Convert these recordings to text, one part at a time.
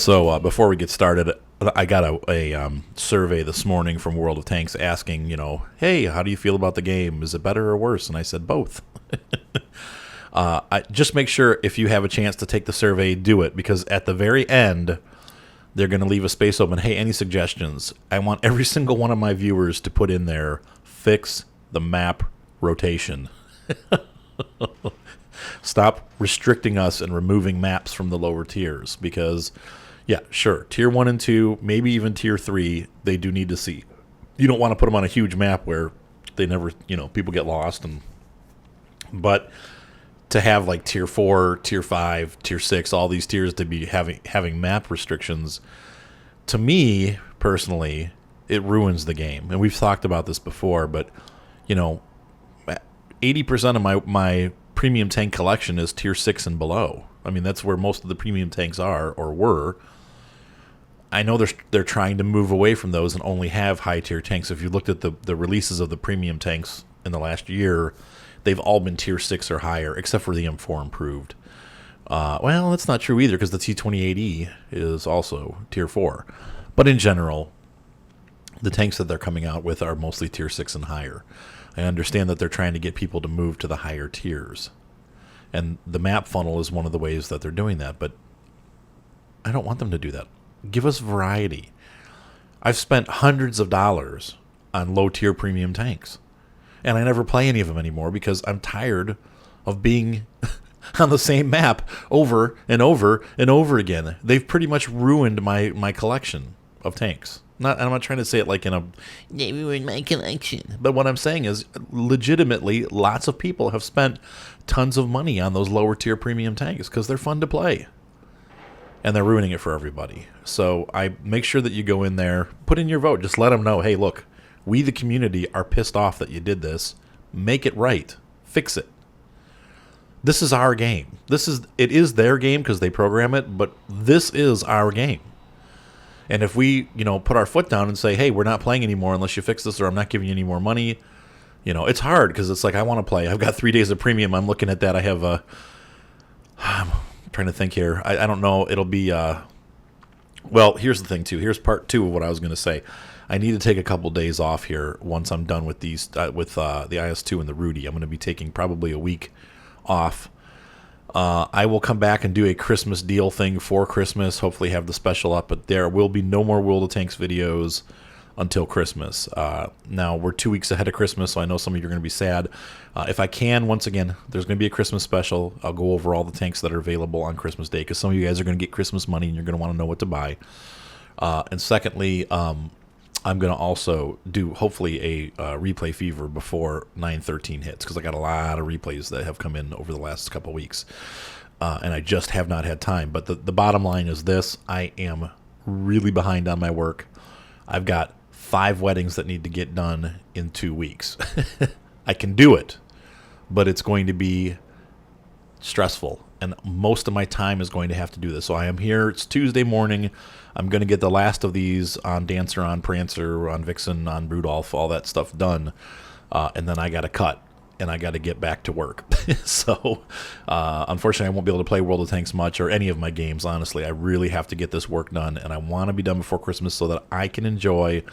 So before we get started, I got a survey this morning from World of Tanks asking, hey, how do you feel about the game? Is it better or worse? And I said both. Just make sure if you have a chance to take the survey, do it, because at the very end, they're going to leave a space open. Hey, any suggestions? I want every single one of my viewers to put in there, fix the map rotation. Stop restricting us and removing maps from the lower tiers, because yeah, sure, tier 1 and 2, maybe even tier 3, they do need to see. You don't want to put them on a huge map where they never, people get lost. But to have like tier 4, tier 5, tier 6, all these tiers to be having map restrictions, to me personally, it ruins the game. And we've talked about this before, but 80% of my premium tank collection is tier 6 and below. I mean, that's where most of the premium tanks are or were. I know they're trying to move away from those and only have high tier tanks. If you looked at the releases of the premium tanks in the last year, they've all been tier 6 or higher, except for the M4 improved. Well, that's not true either, because the T28E is also tier 4. But in general, the tanks that they're coming out with are mostly tier 6 and higher. I understand that they're trying to get people to move to the higher tiers. And the map funnel is one of the ways that they're doing that, but I don't want them to do that. Give us variety. I've spent hundreds of dollars on low-tier premium tanks, and I never play any of them anymore because I'm tired of being on the same map over and over and over again. They've pretty much ruined my collection of tanks. I'm not trying to say it like they ruined my collection. But what I'm saying is, legitimately, lots of people have spent tons of money on those lower-tier premium tanks because they're fun to play. And they're ruining it for everybody. So I make sure that you go in there, put in your vote. Just let them know, hey, look, we the community are pissed off that you did this. Make it right. Fix it. This is our game. It is their game because they program it, but this is our game. And if we, put our foot down and say, hey, we're not playing anymore unless you fix this, or I'm not giving you any more money, it's hard because it's like, I want to play. I've got 3 days of premium. I'm looking at that. I have I'm trying to think here. I don't know. It'll be, well, here's the thing too. Here's part 2 of what I was going to say. I need to take a couple days off here once I'm done with these, the IS2 and the Rudy. I'm going to be taking probably a week off. I will come back and do a Christmas deal thing for Christmas, hopefully have the special up, but there will be no more World of Tanks videos until Christmas. Now, we're 2 weeks ahead of Christmas, so I know some of you are going to be sad. If I can, once again, there's going to be a Christmas special. I'll go over all the tanks that are available on Christmas Day, because some of you guys are going to get Christmas money and you're going to want to know what to buy. And secondly, I'm going to also do, hopefully, a replay fever before 9/13 hits, because I got a lot of replays that have come in over the last couple weeks, and I just have not had time. But the bottom line is this: I am really behind on my work. I've got 5 weddings that need to get done in 2 weeks. I can do it, but it's going to be stressful, and most of my time is going to have to do this. So I am here. It's Tuesday morning. I'm going to get the last of these on Dancer, on Prancer, on Vixen, on Rudolph, all that stuff done, and then I got to cut, and I got to get back to work. So unfortunately, I won't be able to play World of Tanks much or any of my games, honestly. I really have to get this work done, and I want to be done before Christmas so that I can enjoy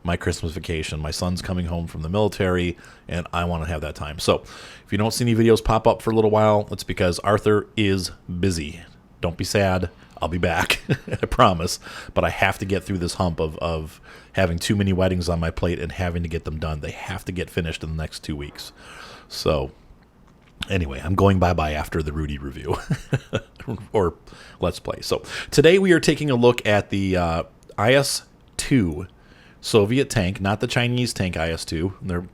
my Christmas vacation. My son's coming home from the military, and I want to have that time. So if you don't see any videos pop up for a little while, it's because Arthur is busy. Don't be sad. I'll be back. I promise. But I have to get through this hump of having too many weddings on my plate and having to get them done. They have to get finished in the next 2 weeks. So anyway, I'm going bye-bye after the Rudy review or Let's Play. So today we are taking a look at the IS2 Soviet tank, not the Chinese tank IS2. They're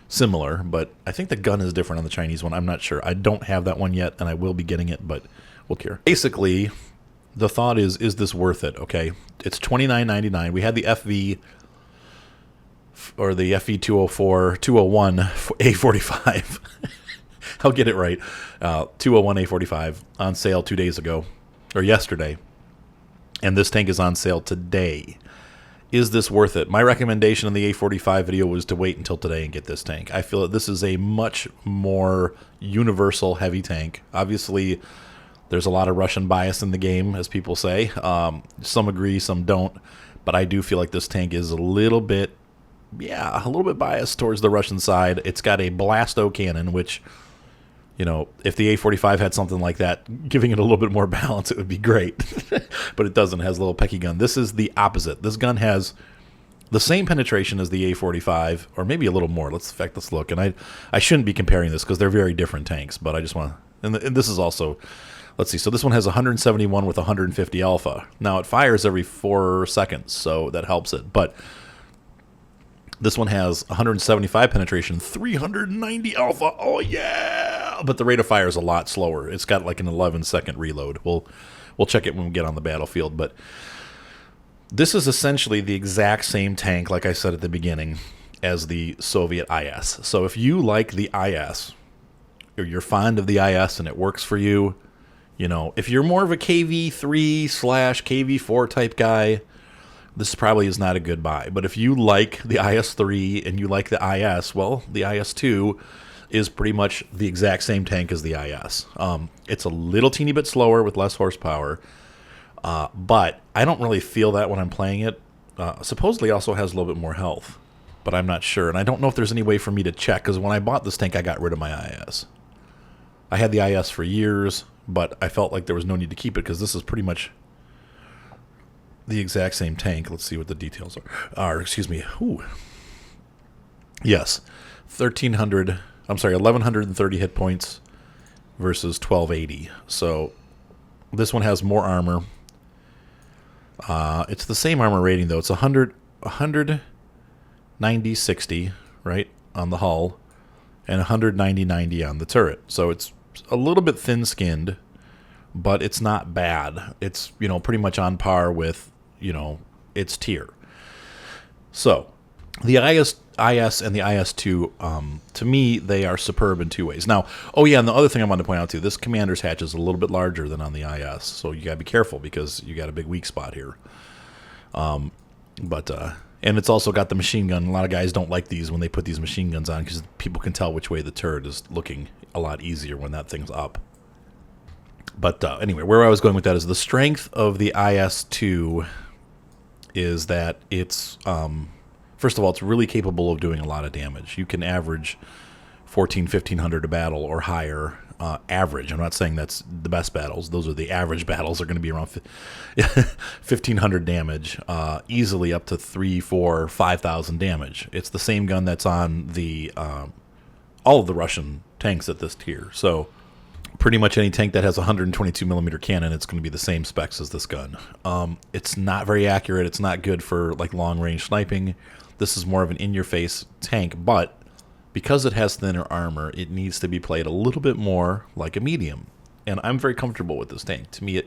similar, but I think the gun is different on the Chinese one. I'm not sure. I don't have that one yet, and I will be getting it, but we'll care. Basically, the thought is this worth it? Okay, it's $29.99. We had the FV or the FV 204, 201 A45. I'll get it right. 201 A45 on sale 2 days ago, or yesterday, and this tank is on sale today. Is this worth it? My recommendation in the A45 video was to wait until today and get this tank. I feel that this is a much more universal heavy tank. Obviously, There's a lot of Russian bias in the game, as people say. Some agree, some don't. But I do feel like this tank is a little bit biased towards the Russian side. It's got a Blasto cannon, which, if the A45 had something like that, giving it a little bit more balance, it would be great. But it doesn't. It has a little pecky gun. This is the opposite. This gun has the same penetration as the A45, or maybe a little more. Let's look. And I shouldn't be comparing this because they're very different tanks, but I just want to... And this is also... Let's see. So this one has 171 with 150 alpha. Now, it fires every 4 seconds, so that helps it. But this one has 175 penetration, 390 alpha. Oh, yeah! But the rate of fire is a lot slower. It's got like an 11-second reload. We'll check it when we get on the battlefield. But this is essentially the exact same tank, like I said at the beginning, as the Soviet IS. So if you like the IS, or you're fond of the IS and it works for you, if you're more of a KV3/KV4 type guy, this probably is not a good buy. But if you like the IS3 and you like the IS, well, the IS2 is pretty much the exact same tank as the IS. It's a little teeny bit slower with less horsepower, but I don't really feel that when I'm playing it. Supposedly also has a little bit more health, but I'm not sure. And I don't know if there's any way for me to check, because when I bought this tank, I got rid of my IS. I had the IS for years, but I felt like there was no need to keep it because this is pretty much the exact same tank. Let's see what the details are. Excuse me. Ooh. Yes. 1,130 hit points versus 1,280. So this one has more armor. It's the same armor rating, though. It's 190/60, right, on the hull, and 190/90 on the turret. So it's a little bit thin-skinned, but it's not bad. It's, pretty much on par with, its tier. So the IS and the IS2, to me, they are superb in two ways. Now, and the other thing I wanted to point out, too, this commander's hatch is a little bit larger than on the IS, so you got to be careful because you got a big weak spot here. And it's also got the machine gun. A lot of guys don't like these when they put these machine guns on because people can tell which way the turret is looking a lot easier when that thing's up. But anyway, where I was going with that is the strength of the IS2 is that it's, first of all, it's really capable of doing a lot of damage. You can average 1,100 a battle or higher. Average. I'm not saying that's the best battles. Those are the average battles. Are going to be around 1,500 damage, easily up to 3,000, 4,000, 5,000 damage. It's the same gun that's on the all of the Russian tanks at this tier. So pretty much any tank that has a 122 millimeter cannon, it's going to be the same specs as this gun. It's not very accurate. It's not good for like long range sniping. This is more of an in-your-face tank, but because it has thinner armor, it needs to be played a little bit more like a medium. And I'm very comfortable with this tank. To me,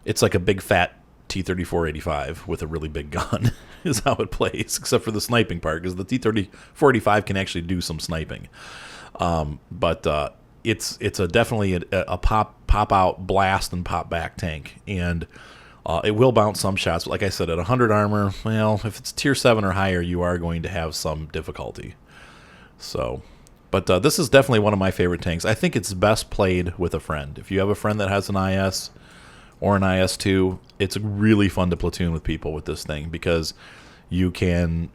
it's like a big fat T-34-85 with a really big gun is how it plays, except for the sniping part, because the T-34-85 can actually do some sniping. But it's definitely a pop out, blast, and pop back tank. And it will bounce some shots. But like I said, at 100 armor, well, if it's tier 7 or higher, you are going to have some difficulty. So, but this is definitely one of my favorite tanks. I think it's best played with a friend. If you have a friend that has an IS or an IS2, it's really fun to platoon with people with this thing because you can,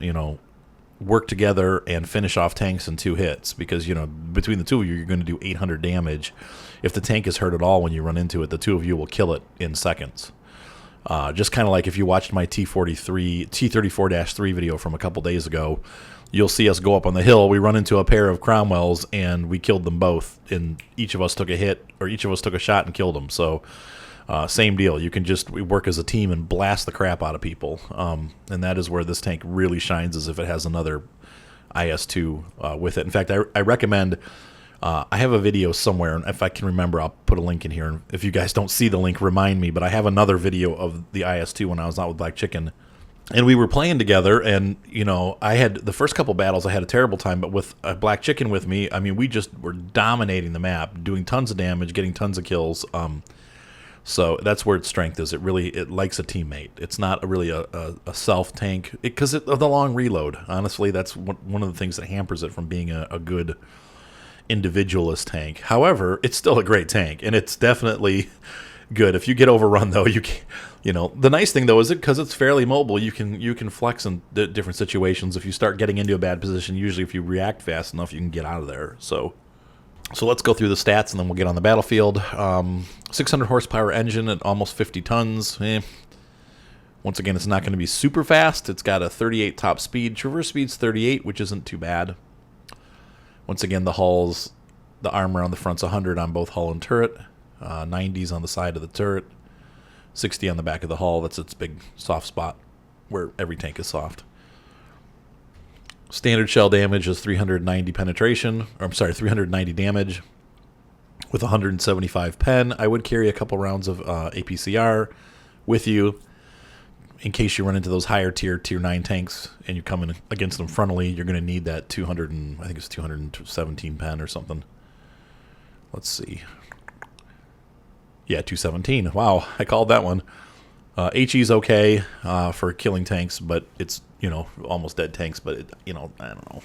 work together and finish off tanks in 2 hits because, between the two of you, you're going to do 800 damage. If the tank is hurt at all when you run into it, the two of you will kill it in seconds. Just kind of like if you watched my T34-3 video from a couple days ago, you'll see us go up on the hill. We run into a pair of Cromwells, and we killed them both. And each of us took a hit, or each of us took a shot and killed them. So, same deal. You can just work as a team and blast the crap out of people. And that is where this tank really shines, is if it has another IS2 with it. In fact, I recommend... I have a video somewhere, and if I can remember, I'll put a link in here. And if you guys don't see the link, remind me. But I have another video of the IS2 when I was out with Black Chicken. And we were playing together, and, I had the first couple battles, I had a terrible time. But with Black Chicken with me, I mean, we just were dominating the map, doing tons of damage, getting tons of kills. So that's where its strength is. It likes a teammate. It's not really a self-tank because of the long reload. Honestly, that's one of the things that hampers it from being a good individualist tank. However, it's still a great tank, and it's definitely good. If you get overrun, though, the nice thing though is because it's fairly mobile, you can flex in different situations. If you start getting into a bad position, usually if you react fast enough, you can get out of there. So let's go through the stats, and then we'll get on the battlefield. 600 horsepower engine at almost 50 tons. Once again, it's not going to be super fast. It's got a 38 top speed. Traverse speed's 38, which isn't too bad. Once again, the armor on the front's 100 on both hull and turret. 90s on the side of the turret. 60 on the back of the hull. That's its big soft spot where every tank is soft. Standard shell damage is 390 penetration. Or, I'm sorry, 390 damage with 175 pen. I would carry a couple rounds of APCR with you in case you run into those higher tier 9 tanks and you come in against them frontally. You're going to need that 217 pen or something. Let's see. Yeah, 217. Wow, I called that one. HE's okay for killing tanks, but it's, almost dead tanks. But, I don't know.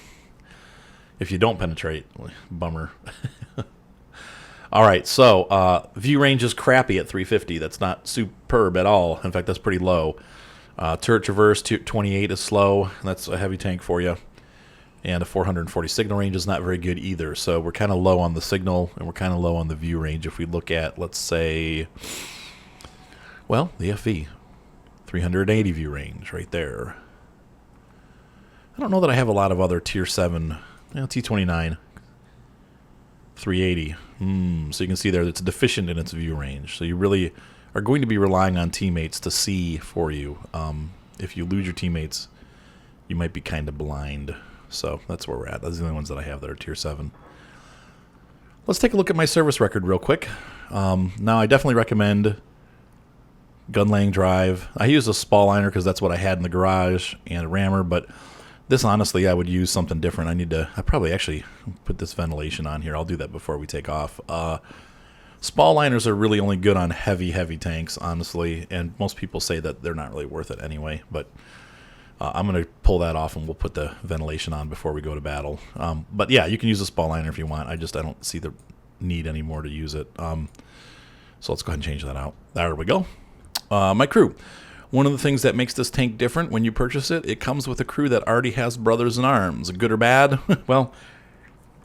If you don't penetrate, bummer. All right, so view range is crappy at 350. That's not superb at all. In fact, that's pretty low. Turret traverse 28 is slow. That's a heavy tank for you. And a 440 signal range is not very good either. So we're kind of low on the signal, and we're kind of low on the view range. If we look at, let's say, well, the FV. 380 view range right there. I don't know that I have a lot of other tier 7. T29. 380. So you can see there it's deficient in its view range. So you really are going to be relying on teammates to see for you. If you lose your teammates, you might be kind of blind. So that's where we're at. Those are the only ones that I have that are tier 7. Let's take a look at my service record real quick. Now, I definitely recommend gun laying drive. I use a spall liner because that's what I had in the garage, and a rammer, but this, honestly, I would use something different. I probably actually put this ventilation on here. I'll do that before we take off. Spall liners are really only good on heavy tanks, honestly, and most people say that they're not really worth it anyway, but I'm going to pull that off, and we'll put the ventilation on before we go to battle. But yeah, you can use a spall liner if you want. I don't see the need anymore to use it. So let's go ahead and change that out. There we go. My crew. One of the things that makes this tank different when you purchase it, it comes with a crew that already has brothers in arms. Good or bad? Well,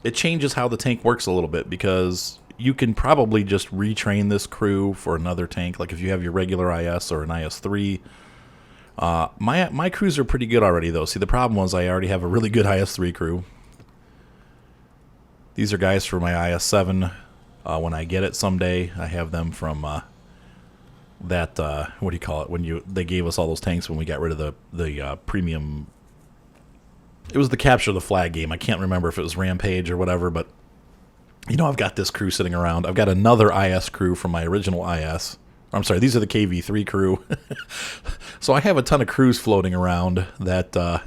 it changes how the tank works a little bit, because you can probably just retrain this crew for another tank. Like if you have your regular IS or an IS3. My crews are pretty good already, though. See, the problem was I already have a really good IS3 crew. These are guys for my IS7. When I get it someday, I have them from that, what do you call it? They gave us all those tanks when we got rid of the premium. It was the capture the flag game. I can't remember if it was Rampage or whatever, but I've got this crew sitting around. I've got another IS crew from my original IS. I'm sorry, these are the KV3 crew. So I have a ton of crews floating around that,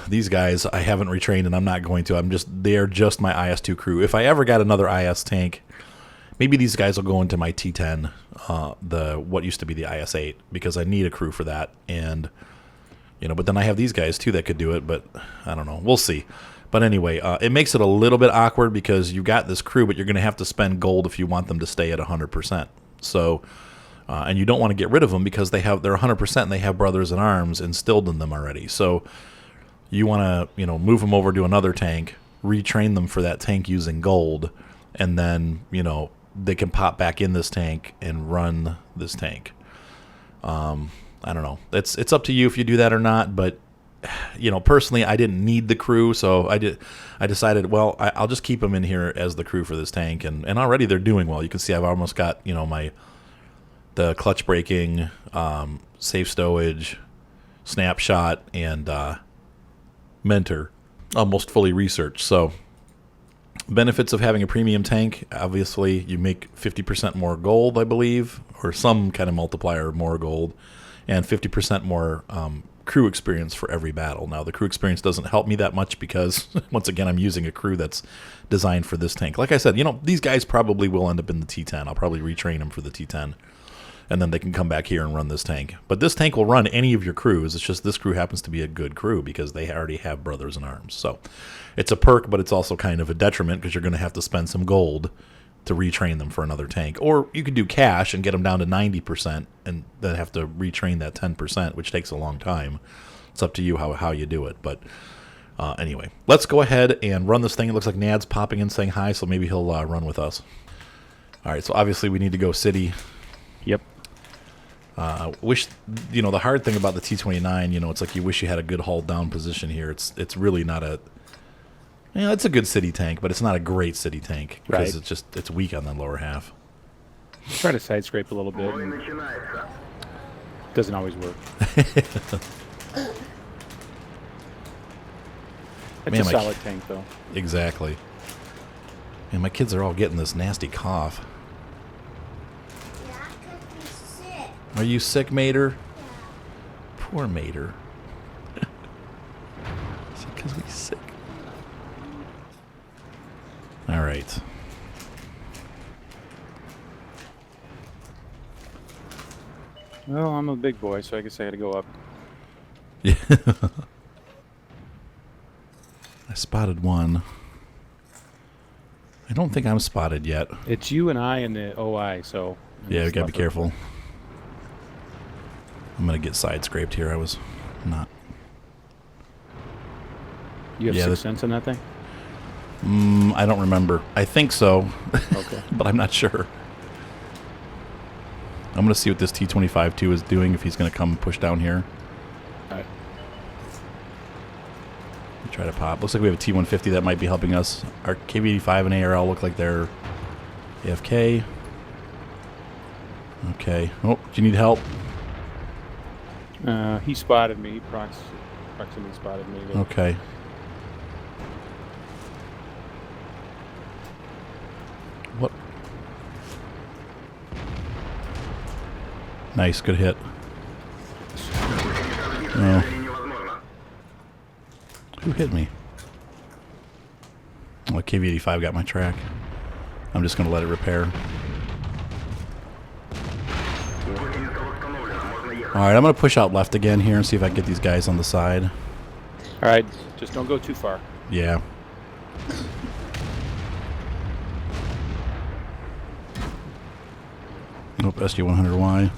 these guys I haven't retrained, and I'm not going to. They're just my IS2 crew. If I ever got another IS tank, maybe these guys will go into my T10, what used to be the IS8, because I need a crew for that. And, but then I have these guys too that could do it, but I don't know. We'll see. But anyway, it makes it a little bit awkward because you got this crew, but you're going to have to spend gold if you want them to stay at 100%. So, and you don't want to get rid of them because they're 100% and they have brothers in arms instilled in them already. So you want to, move them over to another tank, retrain them for that tank using gold, and then, they can pop back in this tank and run this tank. I don't know. It's up to you if you do that or not, but personally, I didn't need the crew, so I decided, well, I'll just keep them in here as the crew for this tank, and already they're doing well. You can see I've almost got the clutch braking, safe stowage, snapshot, and mentor almost fully researched. So benefits of having a premium tank: obviously, you make 50% more gold, I believe, or some kind of multiplier of more gold, and 50% more crew experience for every battle. Now, the crew experience doesn't help me that much because, once again, I'm using a crew that's designed for this tank. Like I said, these guys probably will end up in the T10. I'll probably retrain them for the T10. and then they can come back here and run this tank. But this tank will run any of your crews. It's just this crew happens to be a good crew because they already have brothers in arms. So it's a perk, but it's also kind of a detriment because you're going to have to spend some gold to retrain them for another tank. Or you could do cash and get them down to 90% and then have to retrain that 10%, which takes a long time. It's up to you how you do it. But anyway, let's go ahead and run this thing. It looks like Nads popping in saying hi, so maybe he'll run with us. All right, so obviously we need to go city. Yep. Wish, the hard thing about the T-29, it's like you wish you had a good hull down position here. It's really not a, it's a good city tank, but it's not a great city tank because it's weak on the lower half. Try to side scrape a little bit. Doesn't always work. It's a solid tank, though. Exactly. And my kids are all getting this nasty cough. Yeah, 'cause we're sick. Are you sick, Mater? Yeah. Poor Mater. Is it because we're sick? All right. Well, I'm a big boy, so I guess I gotta go up. Yeah. I spotted one. I don't think I'm spotted yet. It's you and I in the OI, so... Yeah, we gotta be careful. I'm gonna get side scraped here. I was not. You have 6 cents on that thing? I don't remember. I think so. Okay. But I'm not sure. I'm gonna see what this T-25-2 is doing, if he's gonna come push down here. Alright. Try to pop. Looks like we have a T-150 that might be helping us. Our KV-85 and ARL look like they're AFK. Okay. Oh, do you need help? He spotted me. He proximity spotted me. But Okay. What? Nice, good hit. Oh. Who hit me? Well, KV-85 got my track. I'm just going to let it repair. Alright, I'm going to push out left again here and see if I can get these guys on the side. Alright, just don't go too far. Yeah. Nope, SG-100Y.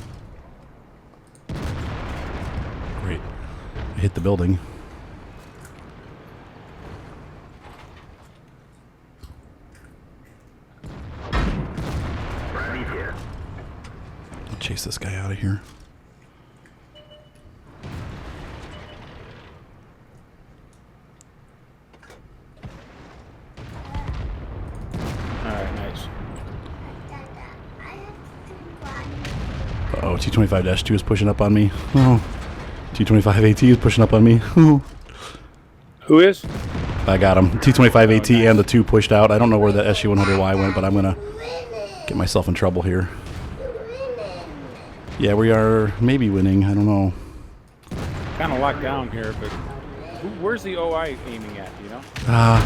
Great. I hit the building. I'll chase this guy out of here. Alright, nice. Uh-oh, T-25-2 is pushing up on me. Oh. T-25-AT is pushing up on me. Oh. Who is? I got him. T-25-AT and the 2 pushed out. I don't know where the SG-100Y went, but I'm going to get myself in trouble here. Yeah, we are maybe winning. I don't know. Kind of locked down here, but where's the OI aiming at, you know?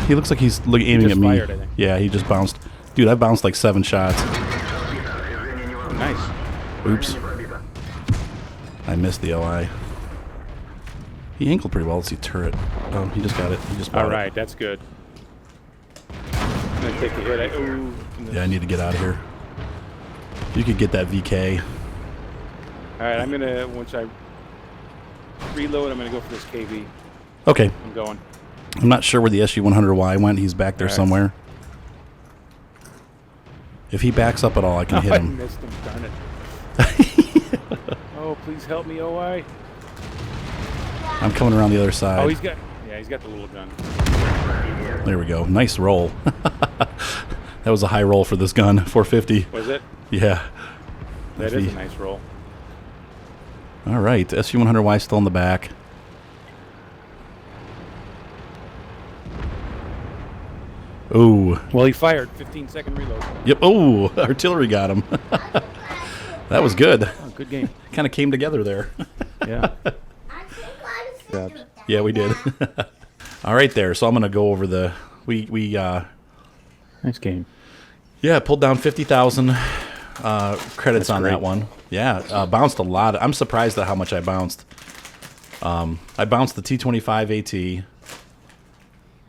He looks like he's aiming at me. Fired, I think. Yeah, he just bounced. Dude, I bounced like 7 shots. Nice. Oops. I missed the OI. He angled pretty well. Let's see, turret. Oh, he just got it. He just bought it. Alright, that's good. I'm going to take a hit. Yeah, I need to get out of here. You could get that VK. Alright, I'm going to, once I reload, I'm going to go for this KV. Okay. I'm going. I'm not sure where the SG-100Y went. He's back there somewhere. If he backs up at all, I can hit him. I missed him, darn it. Oh, please help me, OI. I'm coming around the other side. Oh, he's got the little gun. There we go. Nice roll. That was a high roll for this gun. 450. Was it? Yeah. That is a nice roll. All right. SG-100Y still in the back. Ooh. Well, he fired. 15-second reload. Yep. Oh, artillery got him. That was good. Oh, good game. Kind of came together there. Yeah. Yeah, we did. All right, there. So I'm gonna go over the Nice game. Yeah, pulled down 50,000. credits That's on that great. one. Yeah, bounced a lot. I'm surprised at how much I bounced. I bounced the T25 AT.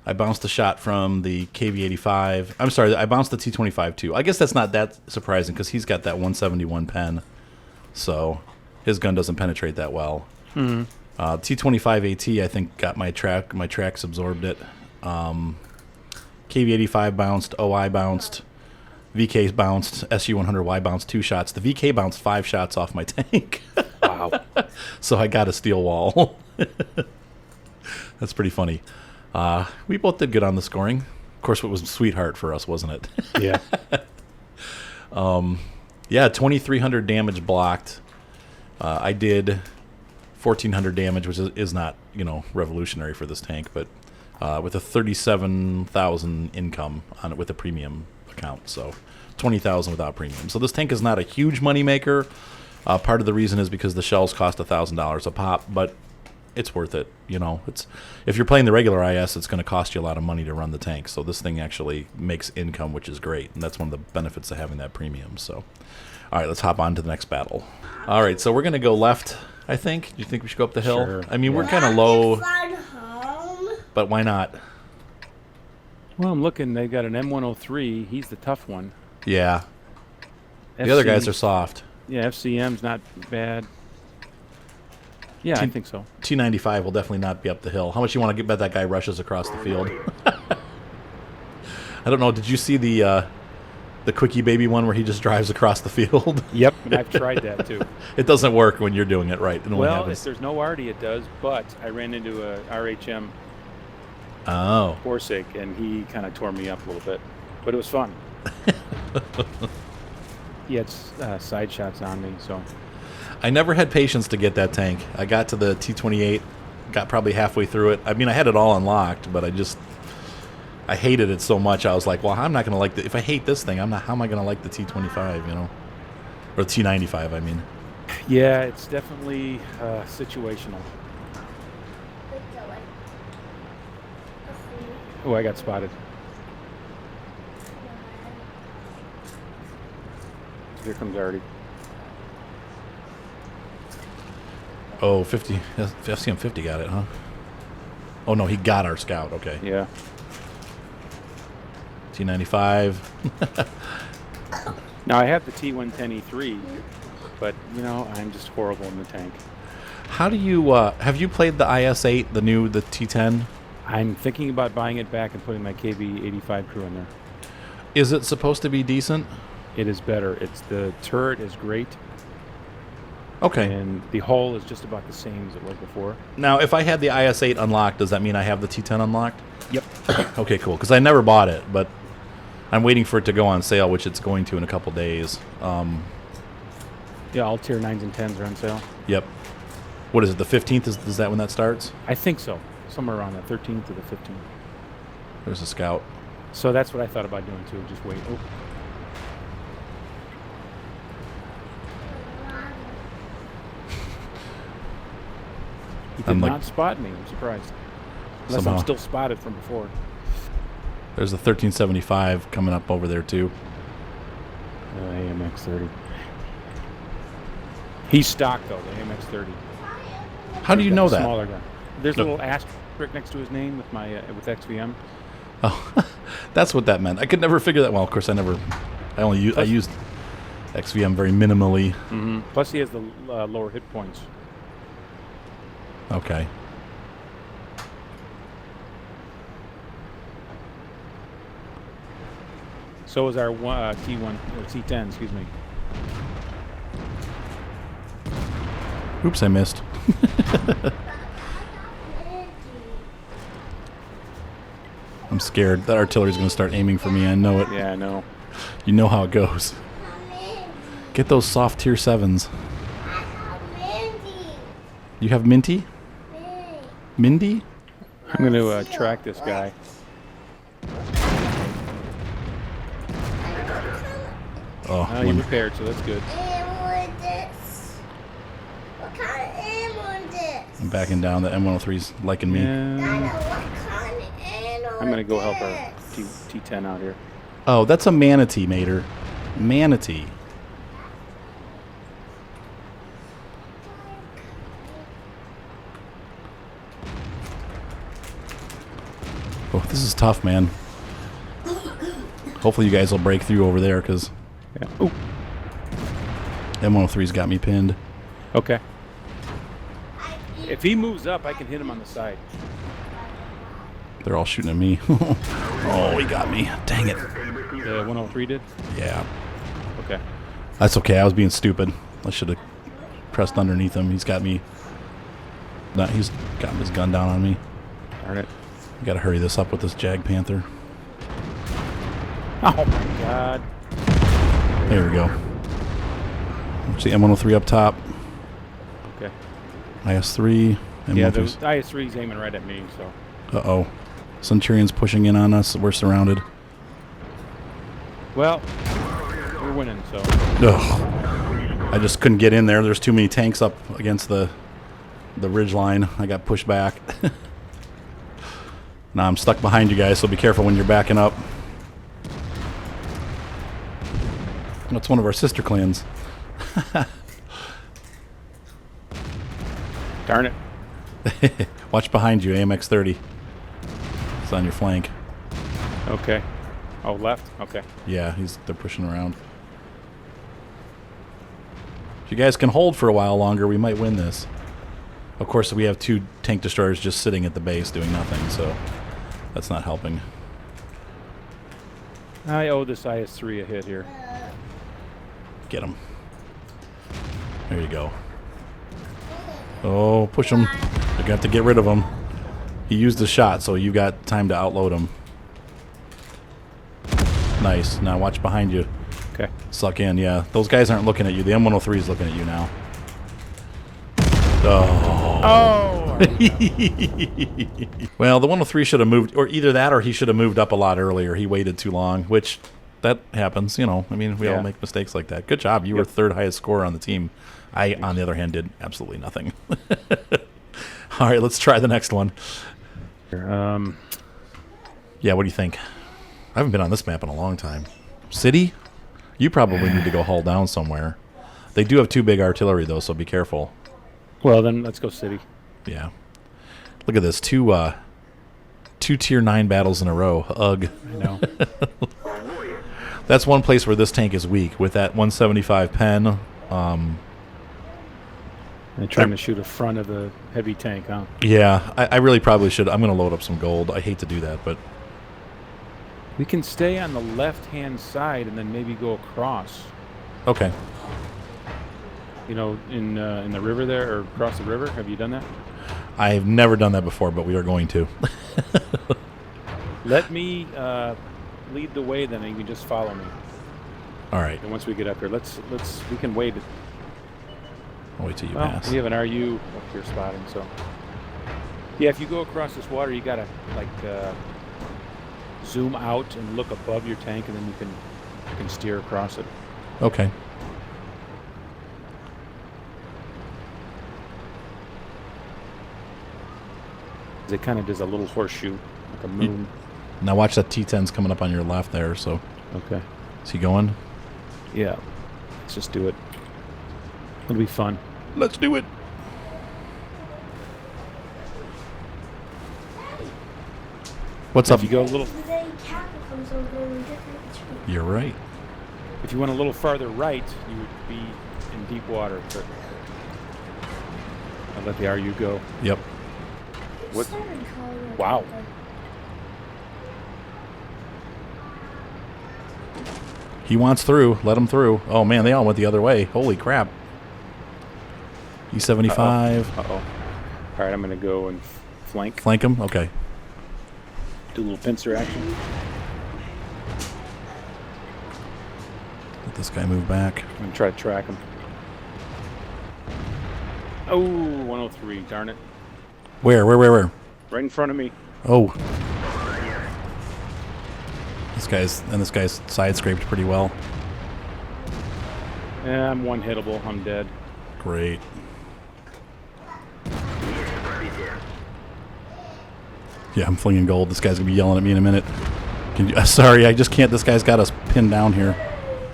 I bounced a shot from the KV85. I'm sorry, I bounced the T25 too. I guess that's not that surprising because he's got that 171 pen, so his gun doesn't penetrate that well. T25 AT, I think, got my track. My tracks absorbed it. KV85 bounced. OI bounced. VK bounced. SU100Y bounced 2 shots. The VK bounced 5 shots off my tank. Wow. So I got a steel wall. That's pretty funny. We both did good on the scoring. Of course, it was sweetheart for us, wasn't it? Yeah. Yeah, 2,300 damage blocked. I did 1,400 damage, which is not, revolutionary for this tank, but with a 37,000 income on it with a premium account, so 20,000 without premium. So this tank is not a huge money maker. Part of the reason is because the shells cost $1,000 a pop, but it's worth it. It's if you're playing the regular IS, it's going to cost you a lot of money to run the tank. So this thing actually makes income, which is great, and that's one of the benefits of having that premium. So, all right, let's hop on to the next battle. All right, so we're going to go left. I think. Do you think we should go up the hill? Sure. I mean, we're kind of low, Fun home. but why not? Well, I'm looking. They got an M103. He's the tough one. Yeah, the other guys are soft. Yeah, FCM's not bad. Yeah, I think so. T95 will definitely not be up the hill. How much you want to bet that guy rushes across the field? I don't know. Did you see the Quickie Baby one where he just drives across the field? Yep, and I've tried that too. It doesn't work when you're doing it right. It only Well, happens. if there's no Artie, it does. But I ran into a RHM Oh. Forsake, and he kind of tore me up a little bit. But it was fun. He had side shots on me, so. I never had patience to get that tank. I got to the T28, got probably halfway through it. I mean, I had it all unlocked, but I hated it so much. I was like, well, I'm not going to like if I hate this thing, how am I going to like the T25, Or the T95, I mean. Yeah, it's definitely situational. Oh, I got spotted. Here comes Artie. Oh, 50. FCM 50 got it, huh? Oh, no, he got our scout. Okay. Yeah. T95. Now, I have the T110E3, but, I'm just horrible in the tank. How do you, have you played the IS8, the T10? I'm thinking about buying it back and putting my KB85 crew in there. Is it supposed to be decent? It is better. The turret is great, Okay. and the hull is just about the same as it was before. Now, if I had the IS8 unlocked, does that mean I have the T10 unlocked? Yep. Okay, cool. Because I never bought it, but I'm waiting for it to go on sale, which it's going to in a couple days. Yeah, all tier 9s and 10s are on sale. Yep. What is it, the 15th? Is that when that starts? I think so. Somewhere around the 13th to the 15th. There's a scout. So that's what I thought about doing too. Just wait. Oh. He did I'm like- not spot me. I'm surprised. Unless Somehow. I'm still spotted from before. There's a 1375 coming up over there, too. AMX-30. He's stock though, the AMX-30. How do you He's got know the that? Smaller gun. There's No. a little asterisk next to his name with my with XVM. Oh, that's what that meant. I could never figure that. Well, of course, I used XVM very minimally. Mm-hmm. Plus, he has the lower hit points. Okay. So is our T1 or T10, excuse me. Oops, I missed. I'm scared. That artillery's going to start aiming for me. I know it. Yeah, I know. You know how it goes. Get those soft tier 7s. You have Minty? Mindy? I'm going to track this guy. Oh, Oh, you repaired, so that's good. Ammo is this? What kind of ammo is this? I'm backing down. The M103's liking me. Dada, Yeah. what kind of ammo I'm going to is go help our this? T10 out here. Oh, that's a manatee, Mater. Manatee. Oh, this is tough, man. Hopefully you guys will break through over there, because Yeah. Ooh. M103's got me pinned. Okay. If he moves up, I can hit him on the side. They're all shooting at me. Oh, he got me. Dang it. The 103 did? Yeah. Okay. That's okay. I was being stupid. I should have pressed underneath him. He's got me. No, he's got his gun down on me. Darn it. I gotta hurry this up with this Jag Panther. Oh my god. There we go. Watch the M103 up top. Okay. IS3. Yeah, the M103's. IS3's aiming right at me, so. Uh-oh. Centurion's pushing in on us. We're surrounded. Well, we're winning, so. Ugh. I just couldn't get in there. There's too many tanks up against the ridge line. I got pushed back. Now I'm stuck behind you guys, so be careful when you're backing up. That's one of our sister clans. Darn it. Watch behind you, AMX-30. It's on your flank. Okay. Oh, left? Okay. Yeah, they're pushing around. If you guys can hold for a while longer, we might win this. Of course, we have 2 tank destroyers just sitting at the base doing nothing, so that's not helping. I owe this IS3 a hit here. Get him. There you go. Oh, push him. You're going to have to get rid of him. He used a shot, so you got time to outload him. Nice. Now watch behind you. Okay. Suck in, yeah. Those guys aren't looking at you. The M103 is looking at you now. Oh. Oh! Well, the 103 should have moved, or either that or he should have moved up a lot earlier. He waited too long, which that happens, you know. I mean, we all make mistakes like that. Good job. You were 3rd highest scorer on the team. I, on the other hand, did absolutely nothing. All right, let's try the next one. Yeah, what do you think? I haven't been on this map in a long time. City? You probably need to go hull down somewhere. They do have 2 big artillery, though, so be careful. Well, then let's go city. Yeah. Look at this. 2 tier 9 battles in a row. Ugh. I know. That's one place where this tank is weak. With that 175 pen. They're trying to shoot a front of the heavy tank, huh? Yeah, I really probably should. I'm going to load up some gold. I hate to do that, but... We can stay on the left-hand side and then maybe go across. Okay. You know, in the river there, or across the river. Have you done that? I've never done that before, but we are going to. Let me lead the way, then, and you can just follow me. All right. And once we get up here, we can wait. I'll wait till you Well, pass. we have an RU up here spotting, so. Yeah, if you go across this water, you gotta like zoom out and look above your tank, and then you can steer across it. Okay. It kind of does a little horseshoe, like a moon. Now watch that T-10's coming up on your left there, so... Okay. Is he going? Yeah. Let's just do it. It'll be fun. Let's do it. What's up? If you go a little, You're right. if you went a little farther right, you would be in deep water. But I'll let the RU go. Yep. What? Wow. He wants through. Let him through. Oh, man, they all went the other way. Holy crap. E75. Uh-oh. All right, I'm going to go and flank. Flank him? Okay. Do a little pincer action. Let this guy move back. I'm going to try to track him. Oh, 103. Darn it. Where? Right in front of me. Oh. This guy's side scraped pretty well. Yeah, I'm one hittable. I'm dead. Great. Yeah, I'm flinging gold. This guy's gonna be yelling at me in a minute. Sorry, I just can't. This guy's got us pinned down here.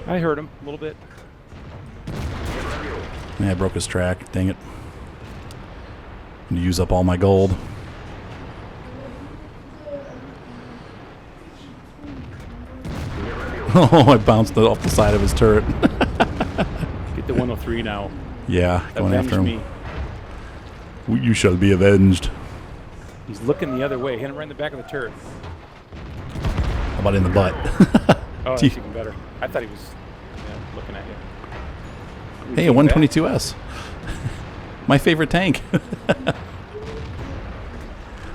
I heard him a little bit. Yeah, I broke his track. Dang it. I'm gonna use up all my gold. Oh, I bounced off the side of his turret. Get the 103 now. Yeah, going Avenge after him. me. You shall be avenged. He's looking the other way. Hit him right in the back of the turret. How about in the butt? Oh, that's even better. I thought he was looking at you. Hey, a 122S. My favorite tank.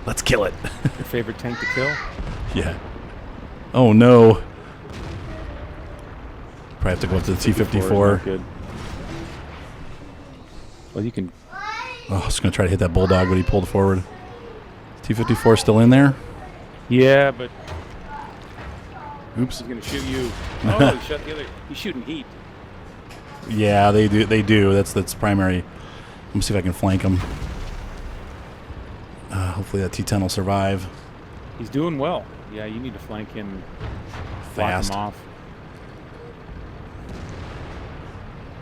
Let's kill it. Your favorite tank to kill? Yeah. Oh, no. Probably have to go up to the T-54. Good. Well, you can... Oh, I was going to try to hit that Bulldog, but he pulled forward. T-54 still in there? Yeah, but... Oops. He's going to shoot you. Oh, he shot the other... He's shooting heat. Yeah, they do. They do. That's primary. Let me see if I can flank him. Hopefully that T-10 will survive. He's doing well. Yeah, you need to flank him. Fast. Block him off.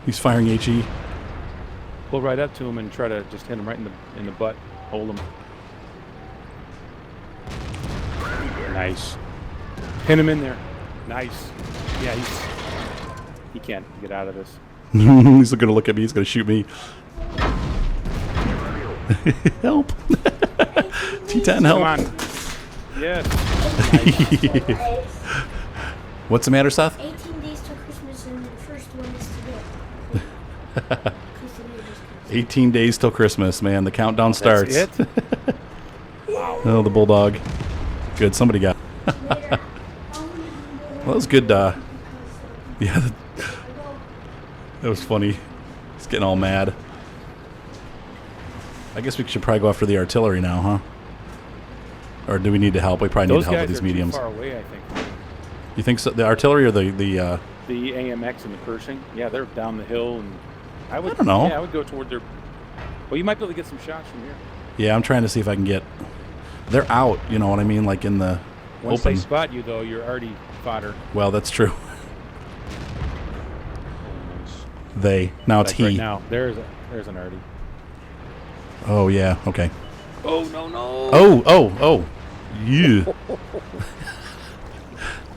He's firing HE. Pull right up to him and try to just hit him right in the butt. Hold him. Nice. Pin him in there. Nice. Yeah, he can't get out of this. He's going to look at me. He's going to shoot me. Help. T-10, help. Come on. Yes. Nice. What's the matter, Seth? 18 days till Christmas, and the first one is today. 18 days till Christmas, man. The countdown starts. That's it? Oh, the Bulldog. Good. Somebody got Well, that was good. Yeah, that was funny. He's getting all mad. I guess we should probably go after the artillery now, huh? Or do we need to help? We probably need to help with these mediums. Those guys are too far away, I think. You think so? The artillery or the The AMX and the Pershing? Yeah, they're down the hill, and I don't know. Yeah, I would go toward their... Well, you might be able to get some shots from here. Yeah, I'm trying to see if I can get... They're out, you know what I mean? Like in the Once open. they spot you, though, you're already fodder. Well, that's true. They. Now it's Like he. right now, there's an arty. Oh, yeah. Okay. Oh, no. Oh. Yeah.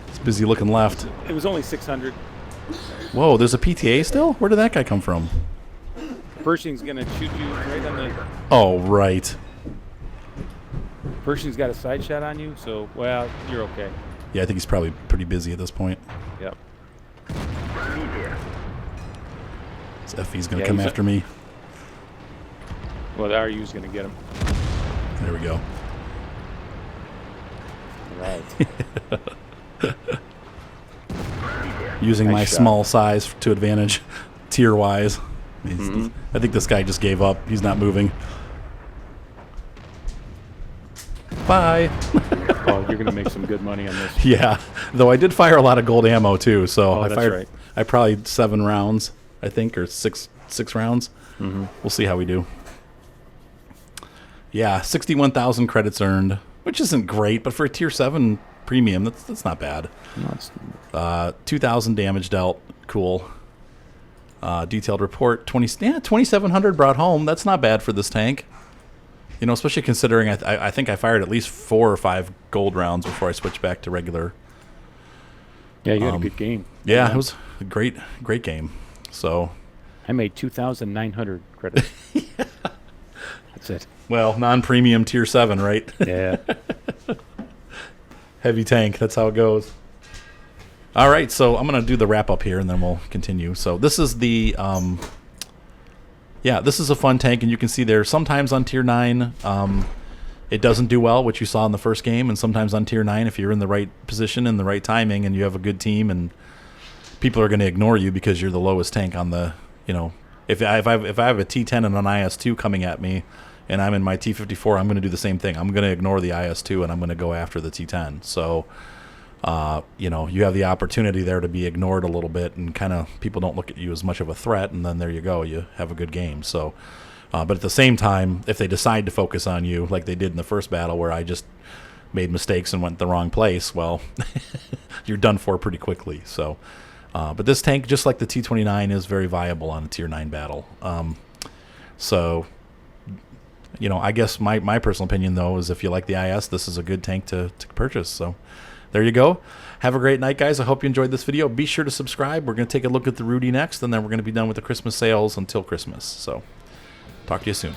It's busy looking left. It was only 600. Whoa, there's a PTA still? Where did that guy come from? Pershing's going to shoot you right on the... Oh, right. Pershing's got a side shot on you, so, well, you're okay. Yeah, I think he's probably pretty busy at this point. Yep. This FE's going to Yeah, come he's after me. Well, the RU's going to get him. There we go. Right. Using Nice my shot. small size to advantage, tier-wise. I think this guy just gave up. He's not moving. Bye. Oh, you're going to make some good money on this. Yeah, though I did fire a lot of gold ammo too. So Oh, I that's fired. right. I probably 7 rounds, I think, or six rounds. We'll see how we do. Yeah, 61,000 credits earned, which isn't great, but for a tier 7 premium, that's not bad. No, it's 2,000 damage dealt, cool. Detailed report, 2,700 brought home. That's not bad for this tank. You know, especially considering I think I fired at least 4 or 5 gold rounds before I switched back to regular. Yeah, you had a good game. Yeah, it was a great game. So, I made 2,900 credits. That's it. well, non-premium tier 7, right? Yeah. Heavy tank. That's how it goes. All right, so I'm gonna do the wrap up here, and then we'll continue. So this is the this is a fun tank, and you can see there sometimes on tier 9 it doesn't do well, which you saw in the first game, and sometimes on tier 9 if you're in the right position and the right timing and you have a good team, and people are going to ignore you because you're the lowest tank on the, you know, if I have a T10 and an IS2 coming at me and I'm in my T54, I'm going to do the same thing. I'm going to ignore the IS2 and I'm going to go after the T10. So you know, you have the opportunity there to be ignored a little bit, and kind of people don't look at you as much of a threat, and then there you go, you have a good game. So but at the same time, if they decide to focus on you like they did in the first battle where I just made mistakes and went the wrong place, well, you're done for pretty quickly. So but this tank, just like the T29, is very viable on a tier 9 battle. So you know, I guess my personal opinion though is if you like the IS, this is a good tank to purchase. So there you go. Have a great night, guys. I hope you enjoyed this video. Be sure to subscribe. We're going to take a look at the Rudy next, and then we're going to be done with the Christmas sales until Christmas. So talk to you soon.